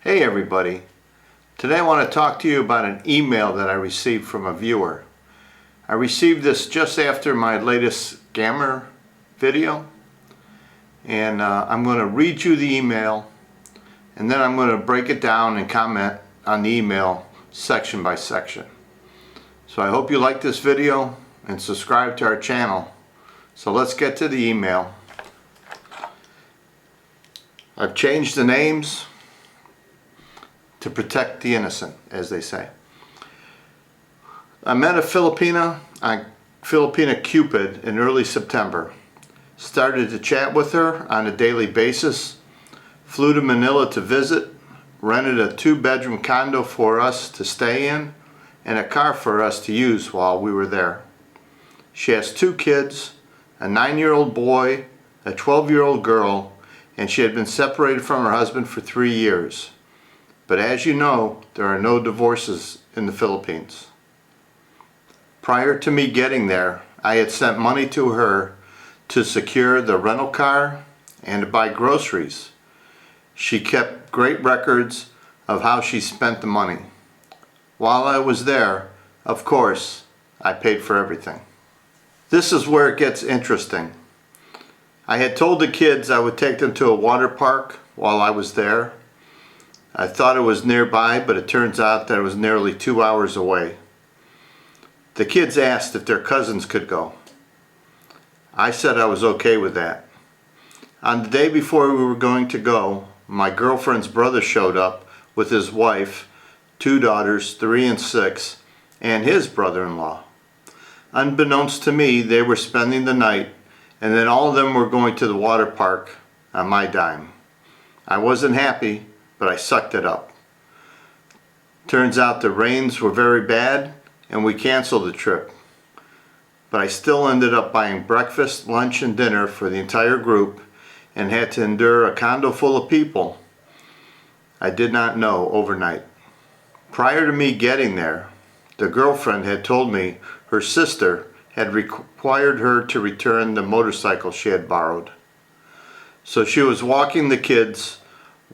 Hey everybody, today I want to talk to you about an email that I received from a viewer. I received this just after my latest scammer video, and I'm going to read you the email and then I'm going to break it down and comment on the email section by section. So I hope you like this video and subscribe to our channel. So let's get to the email. I've changed the names to protect the innocent, as they say. I met a Filipina on Filipina Cupid in early September. Started to chat with her on a daily basis. Flew to Manila to visit. Rented a 2-bedroom condo for us to stay in and a car for us to use while we were there. She has 2 kids, a 9-year-old boy, a 12-year-old girl, and she had been separated from her husband for 3 years. But as you know, there are no divorces in the Philippines. Prior to me getting there, I had sent money to her to secure the rental car and to buy groceries. She kept great records of how she spent the money. While I was there, of course, I paid for everything. This is where it gets interesting. I had told the kids I would take them to a water park while I was there. I thought it was nearby, but it turns out that it was nearly 2 hours away. The kids asked if their cousins could go. I said I was okay with that. On the day before we were going to go, my girlfriend's brother showed up with his wife, 2 daughters, 3 and 6, and his brother-in-law. Unbeknownst to me, they were spending the night, and then all of them were going to the water park on my dime. I wasn't happy, but I sucked it up. Turns out the rains were very bad and we canceled the trip. But I still ended up buying breakfast, lunch, and dinner for the entire group and had to endure a condo full of people I did not know overnight. Prior to me getting there, the girlfriend had told me her sister had required her to return the motorcycle she had borrowed. So she was walking the kids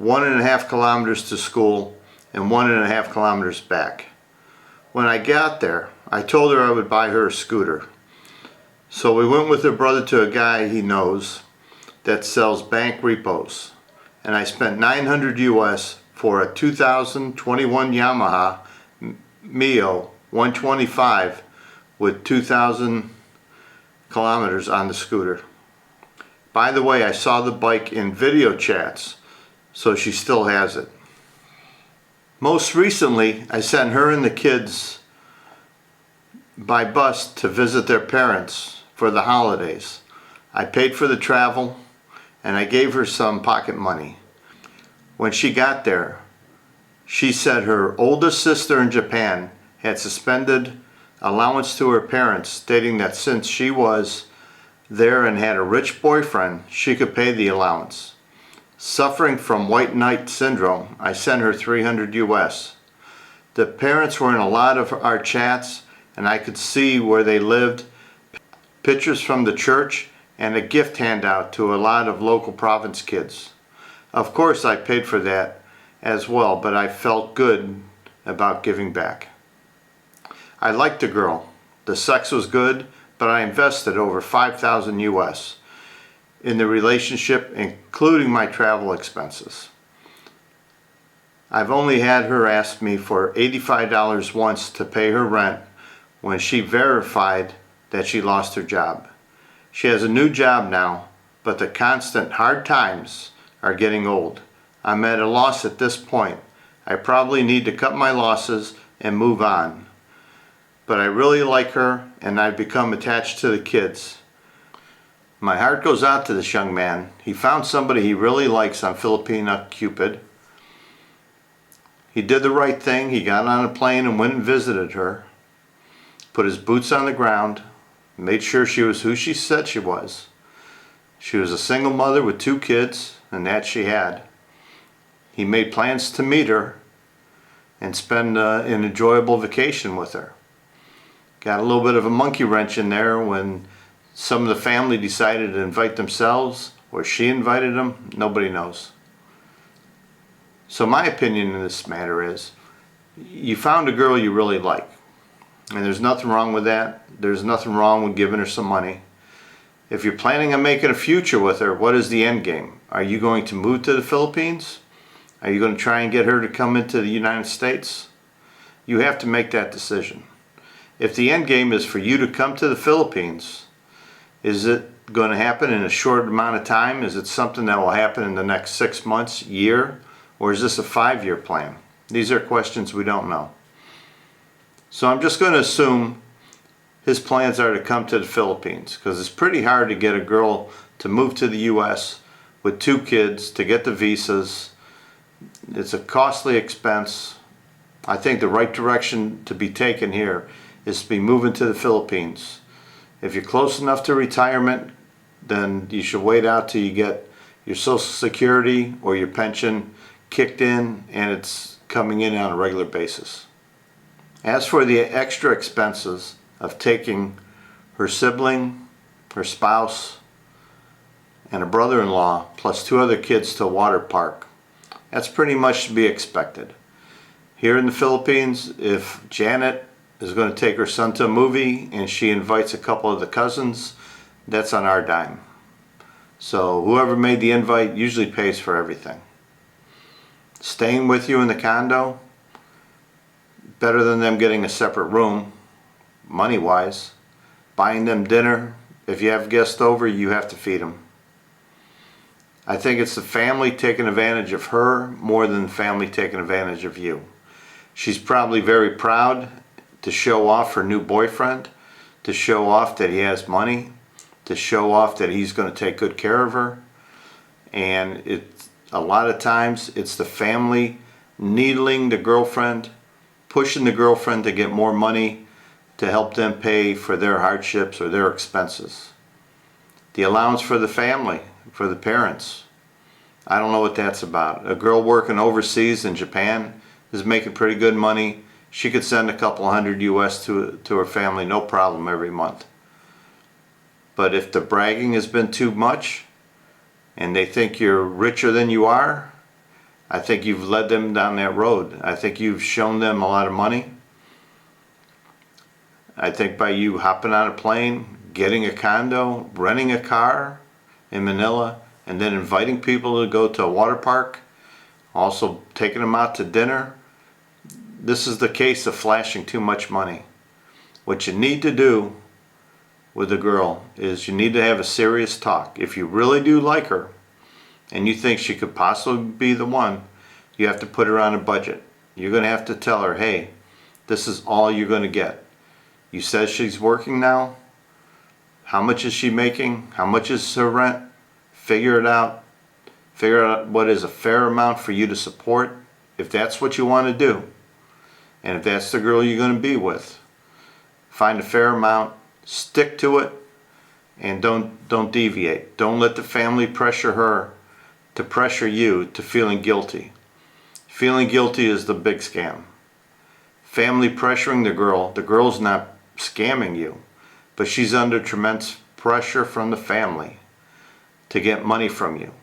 1.5 kilometers to school and 1.5 kilometers back. When I got there, I told her I would buy her a scooter. So we went with her brother to a guy he knows that sells bank repos, and I spent $900 US for a 2021 Yamaha Mio 125 with 2,000 kilometers on the scooter. By the way, I saw the bike in video chats, so she still has it. Most recently, I sent her and the kids by bus to visit their parents for the holidays. I paid for the travel and I gave her some pocket money. When she got there, she said her oldest sister in Japan had suspended allowance to her parents, stating that since she was there and had a rich boyfriend, she could pay the allowance. Suffering from white knight syndrome, I sent her $300 US. The parents were in a lot of our chats and I could see where they lived, pictures from the church, and a gift handout to a lot of local province kids. Of course I paid for that as well, but I felt good about giving back. I liked the girl. The sex was good, but I invested over 5,000 US in the relationship, including my travel expenses. I've only had her ask me for $85 once to pay her rent when she verified that she lost her job. She has a new job now, but the constant hard times are getting old. I'm at a loss at this point. I probably need to cut my losses and move on. But I really like her and I've become attached to the kids. My heart goes out to this young man. He found somebody he really likes on Filipina Cupid. He did the right thing. He got on a plane and went and visited her. Put his boots on the ground. Made sure she was who she said she was. She was a single mother with 2 kids, and that she had. He made plans to meet her and spend an enjoyable vacation with her. Got a little bit of a monkey wrench in there when some of the family decided to invite themselves, or she invited them. Nobody knows. So my opinion in this matter is, you found a girl you really like, and there's nothing wrong with that. There's nothing wrong with giving her some money. If you're planning on making a future with her, what is the end game? Are you going to move to the Philippines? Are you going to try and get her to come into the United States? You have to make that decision. If the end game is for you to come to the Philippines, is it going to happen in a short amount of time? Is it something that will happen in the next 6 months, year? Or is this a 5-year plan? These are questions we don't know. So I'm just going to assume his plans are to come to the Philippines, because it's pretty hard to get a girl to move to the U.S. with 2 kids, to get the visas. It's a costly expense. I think the right direction to be taken here is to be moving to the Philippines. If you're close enough to retirement, then you should wait out till you get your Social Security or your pension kicked in and it's coming in on a regular basis. As for the extra expenses of taking her sibling, her spouse, and a brother-in-law, plus 2 other kids to a water park, that's pretty much to be expected. Here in the Philippines, if Janet is going to take her son to a movie and she invites a couple of the cousins, that's on our dime. So whoever made the invite usually pays for everything. Staying with you in the condo, better than them getting a separate room, money-wise. Buying them dinner, if you have guests over, you have to feed them. I think it's the family taking advantage of her more than the family taking advantage of you. She's probably very proud to show off her new boyfriend, to show off that he has money, to show off that he's going to take good care of her. And a lot of times it's the family needling the girlfriend, pushing the girlfriend to get more money to help them pay for their hardships or their expenses. The allowance for the family, for the parents, I don't know what that's about. A girl working overseas in Japan is making pretty good money. She could send a couple $100 US to her family, no problem, every month. But if the bragging has been too much and they think you're richer than you are, I think you've led them down that road. I think you've shown them a lot of money. I think by you hopping on a plane, getting a condo, renting a car in Manila, and then inviting people to go to a water park, also taking them out to dinner, this is the case of flashing too much money. What you need to do with a girl is you need to have a serious talk. If you really do like her and you think she could possibly be the one, you have to put her on a budget. You're going to have to tell her, hey, this is all you're going to get. You said she's working now. How much is she making? How much is her rent? Figure it out. Figure out what is a fair amount for you to support, if that's what you want to do. And if that's the girl you're going to be with, find a fair amount, stick to it, and don't deviate. Don't let the family pressure her to pressure you to feeling guilty. Feeling guilty is the big scam. Family pressuring the girl's not scamming you, but she's under tremendous pressure from the family to get money from you.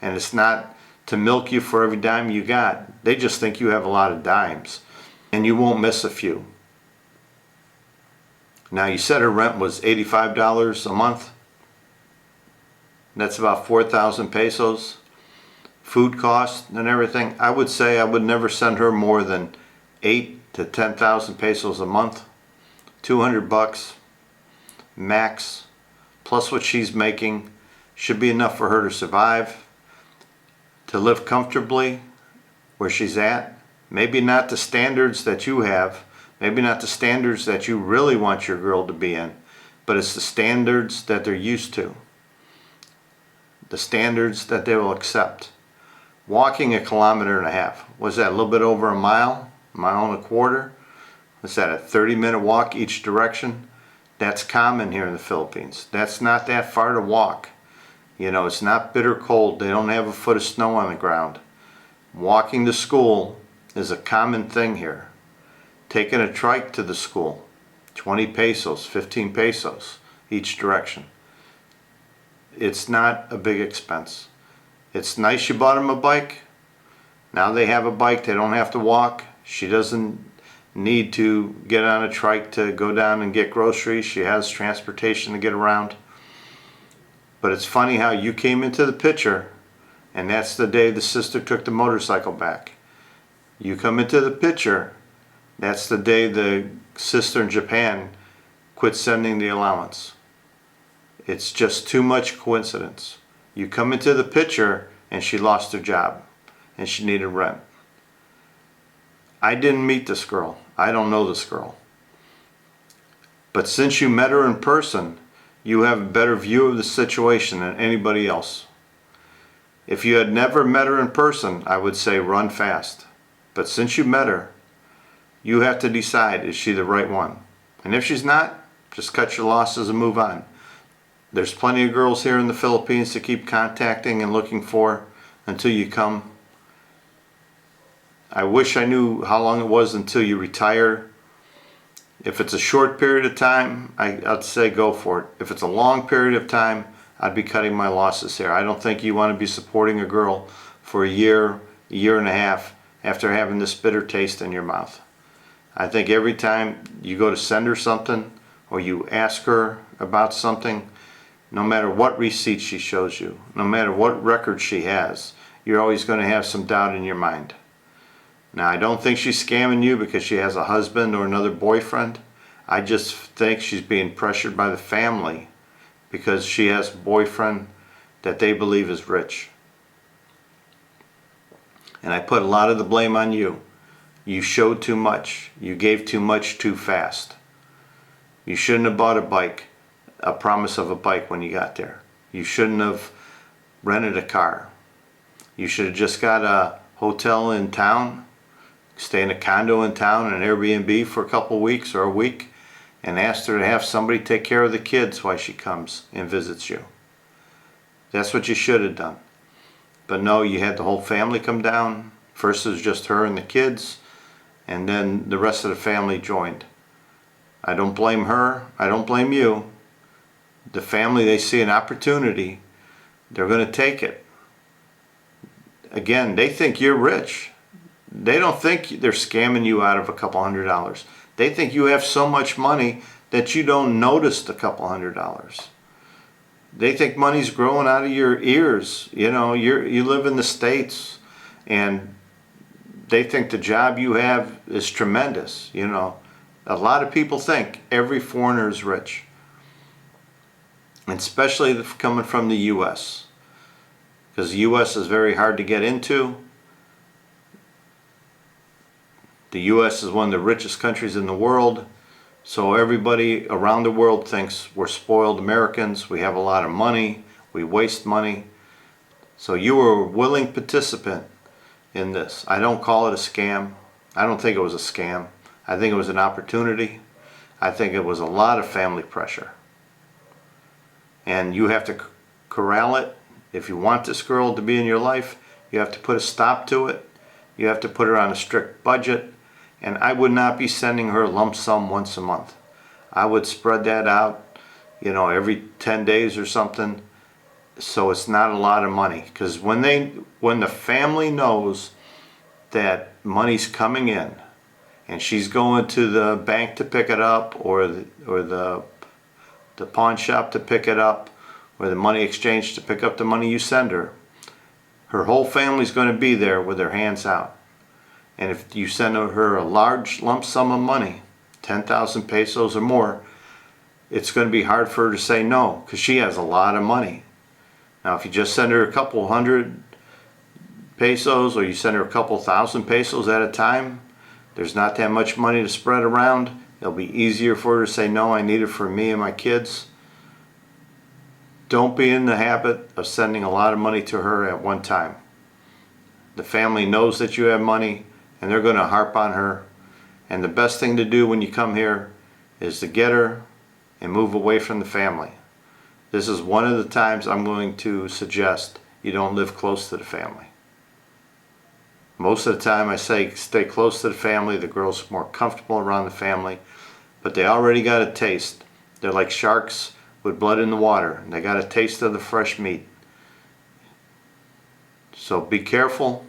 And it's not to milk you for every dime you got. They just think you have a lot of dimes, and you won't miss a few. Now, you said her rent was $85 a month. That's about 4,000 pesos. Food costs and everything. I would say I would never send her more than 8,000 to 10,000 pesos a month. 200 bucks max, plus what she's making, should be enough for her to survive, to live comfortably where she's at. Maybe not the standards that you have, maybe not the standards that you really want your girl to be in, but it's the standards that they're used to, the standards that they will accept. Walking 1.5 kilometers, was that a little bit over a mile and a quarter? Was that a 30-minute walk each direction? That's common here in the Philippines. That's not that far to walk. You know, it's not bitter cold. They don't have a foot of snow on the ground. Walking to school is a common thing here. Taking a trike to the school, 20 pesos, 15 pesos each direction. It's not a big expense. It's nice you bought him a bike. Now they have a bike, they don't have to walk. She doesn't need to get on a trike to go down and get groceries. She has transportation to get around. But it's funny how you came into the picture, and that's the day the sister took the motorcycle back. You come into the picture, that's the day the sister in Japan quit sending the allowance. It's just too much coincidence. You come into the picture and she lost her job and she needed rent. I didn't meet this girl. I don't know this girl. But since you met her in person, you have a better view of the situation than anybody else. If you had never met her in person, I would say run fast. But since you met her, you have to decide, is she the right one? And if she's not, just cut your losses and move on. There's plenty of girls here in the Philippines to keep contacting and looking for until you come. I wish I knew how long it was until you retire. If it's a short period of time, I'd say go for it. If it's a long period of time, I'd be cutting my losses here. I don't think you want to be supporting a girl for a year and a half after having this bitter taste in your mouth. I think every time you go to send her something or you ask her about something, no matter what receipt she shows you, no matter what record she has, you're always going to have some doubt in your mind. Now, I don't think she's scamming you because she has a husband or another boyfriend. I just think she's being pressured by the family because she has a boyfriend that they believe is rich. And I put a lot of the blame on you. You showed too much. You gave too much too fast. You shouldn't have bought a promise of a bike when you got there. You shouldn't have rented a car. You should have just got a hotel in town, stay in a condo in town, an Airbnb for a couple weeks or a week, and asked her to have somebody take care of the kids while she comes and visits you. That's what you should have done. But no, you had the whole family come down. First it was just her and the kids, and then the rest of the family joined. I don't blame her. I don't blame you. The family, they see an opportunity. They're going to take it. Again, they think you're rich. They don't think they're scamming you out of a couple $100. They think you have so much money that you don't notice the couple $100. They think money's growing out of your ears. You know, you live in the States, and they think the job you have is tremendous. You know, a lot of people think every foreigner is rich, and especially coming from the U.S. because the U.S. is very hard to get into. The U.S. is one of the richest countries in the world, so everybody around the world thinks we're spoiled Americans, we have a lot of money, we waste money. So you were a willing participant in this. I don't call it a scam. I don't think it was a scam. I think it was an opportunity. I think it was a lot of family pressure. And you have to corral it. If you want this girl to be in your life, you have to put a stop to it. You have to put her on a strict budget. And I would not be sending her a lump sum once a month. I would spread that out, you know, every 10 days or something. So it's not a lot of money. Because when the family knows that money's coming in, and she's going to the bank to pick it up, or the pawn shop to pick it up, or the money exchange to pick up the money you send her, her whole family's going to be there with their hands out. And if you send her a large lump sum of money, 10,000 pesos or more, it's going to be hard for her to say no, because she has a lot of money. Now, if you just send her a couple hundred pesos, or you send her a couple thousand pesos at a time, there's not that much money to spread around. It'll be easier for her to say, no, I need it for me and my kids. Don't be in the habit of sending a lot of money to her at one time. The family knows that you have money, and they're going to harp on her. And the best thing to do when you come here is to get her and move away from the family. This is one of the times I'm going to suggest you don't live close to the family. Most of the time I say stay close to the family. The girl's more comfortable around the family, but they already got a taste. They're like sharks with blood in the water, and they got a taste of the fresh meat. So be careful.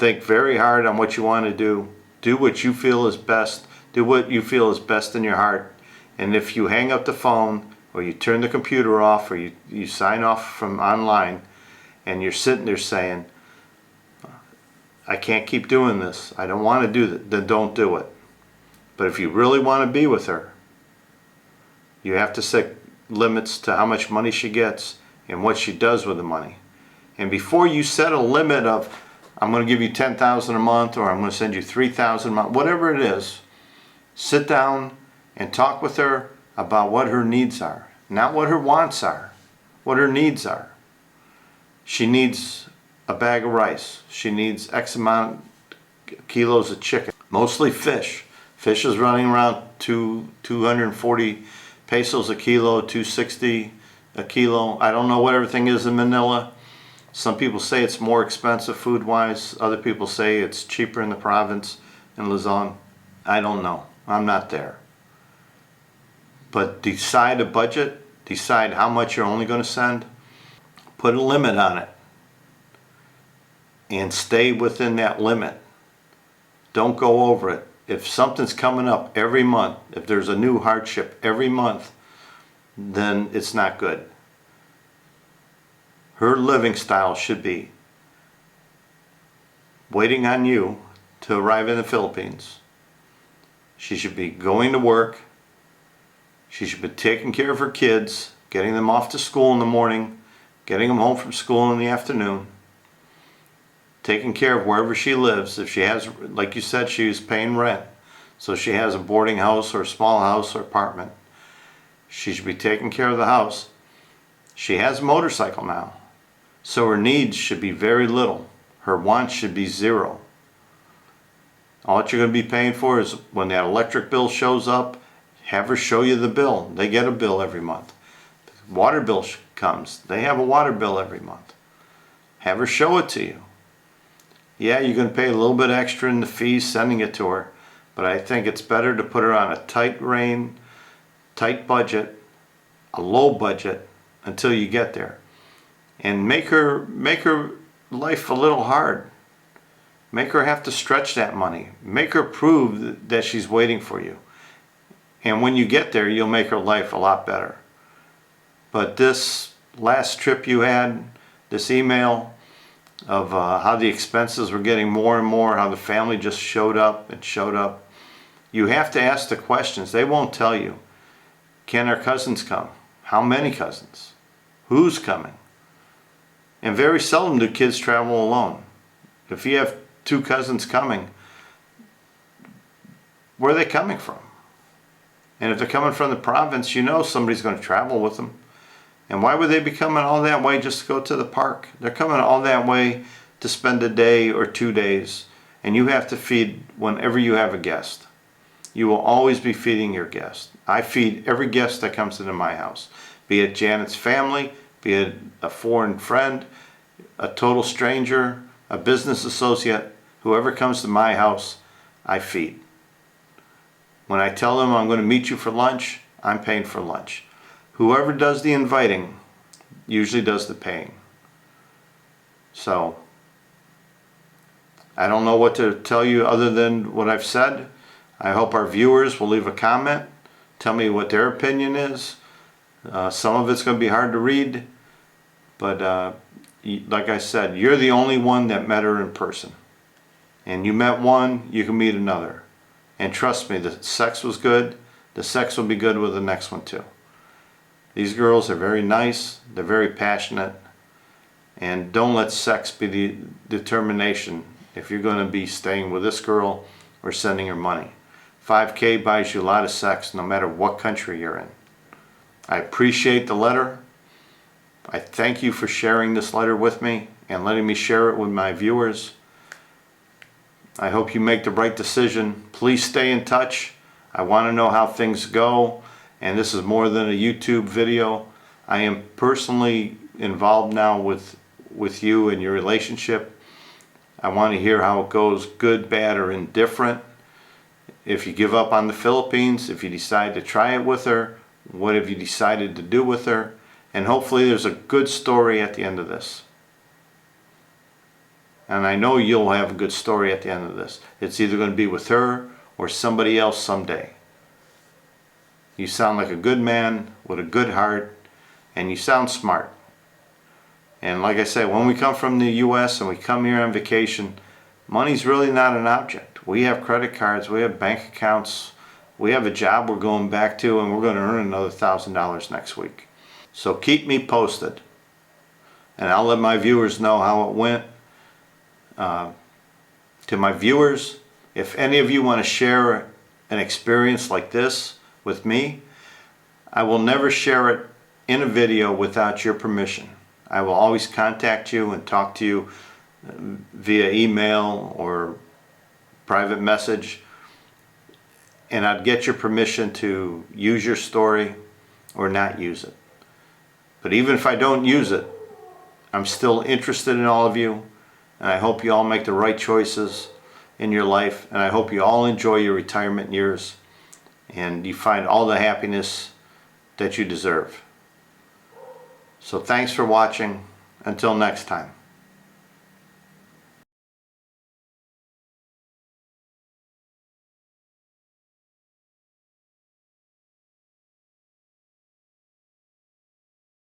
think very hard on what you want to do. Do what you feel is best. Do what you feel is best in your heart. And if you hang up the phone, or you turn the computer off, or you sign off from online, and you're sitting there saying, I can't keep doing this, I don't want to do that, then don't do it. But if you really want to be with her, you have to set limits to how much money she gets and what she does with the money. And before you set a limit of, I'm going to give you $10,000 a month, or I'm going to send you $3,000 a month, whatever it is, sit down and talk with her about what her needs are. Not what her wants are, what her needs are. She needs a bag of rice. She needs X amount kilos of chicken. Mostly fish. Fish is running around 240 pesos a kilo, 260 a kilo. I don't know what everything is in Manila. Some people say it's more expensive food-wise. Other people say it's cheaper in the province, in Luzon. I don't know. I'm not there. But decide a budget. Decide how much you're only going to send. Put a limit on it. And stay within that limit. Don't go over it. If something's coming up every month, if there's a new hardship every month, then it's not good. Her living style should be waiting on you to arrive in the Philippines. She should be going to work. She should be taking care of her kids, getting them off to school in the morning, getting them home from school in the afternoon, taking care of wherever she lives. If she has, like you said, she's paying rent, so she has a boarding house or a small house or apartment, she should be taking care of the house. She has a motorcycle now, so her needs should be very little. Her wants should be zero. All that you're going to be paying for is when that electric bill shows up, have her show you the bill. They get a bill every month. Water bill comes. They have a water bill every month. Have her show it to you. Yeah, you're going to pay a little bit extra in the fees sending it to her, but I think it's better to put her on a tight rein, tight budget, a low budget until you get there. And make her life a little hard. Make her have to stretch that money. Make her prove that she's waiting for you. And when you get there, you'll make her life a lot better. But this last trip you had, this email of how the expenses were getting more and more, how the family just showed up and showed up. You have to ask the questions. They won't tell you. Can our cousins come? How many cousins? Who's coming? And very seldom do kids travel alone. If you have 2 cousins coming, where are they coming from? And if they're coming from the province, you know somebody's going to travel with them. And why would they be coming all that way just to go to the park? They're coming all that way to spend a day or 2 days. And you have to feed whenever you have a guest. You will always be feeding your guest. I feed every guest that comes into my house. Be it Janet's family, be it a foreign friend, a total stranger, a business associate, whoever comes to my house, I feed. When I tell them I'm going to meet you for lunch, I'm paying for lunch. Whoever does the inviting usually does the paying. So, I don't know what to tell you other than what I've said. I hope our viewers will leave a comment. Tell me what their opinion is. Some of it's going to be hard to read. But like I said, you're the only one that met her in person. And you met one, you can meet another. And trust me, the sex was good. The sex will be good with the next one too. These girls are very nice. They're very passionate. And don't let sex be the determination if you're going to be staying with this girl or sending her money. 5K buys you a lot of sex no matter what country you're in. I appreciate the letter. I thank you for sharing this letter with me and letting me share it with my viewers. I hope you make the right decision. Please stay in touch. I want to know how things go. And this is more than a YouTube video. I am personally involved now with you and your relationship. I want to hear how it goes, good, bad, or indifferent. If you give up on the Philippines, if you decide to try it with her, what have you decided to do with her? And hopefully there's a good story at the end of this. And I know you'll have a good story at the end of this. It's either going to be with her or somebody else someday. You sound like a good man with a good heart, and you sound smart. And like I said, when we come from the US and we come here on vacation, money's really not an object. We have credit cards, we have bank accounts, we have a job we're going back to, and we're going to earn another $1,000 next week. So keep me posted, and I'll let my viewers know how it went. To my viewers, if any of you want to share an experience like this with me, I will never share it in a video without your permission. I will always contact you and talk to you via email or private message, and I'd get your permission to use your story or not use it. But even if I don't use it, I'm still interested in all of you, and I hope you all make the right choices in your life, and I hope you all enjoy your retirement years and you find all the happiness that you deserve. So thanks for watching. Until next time.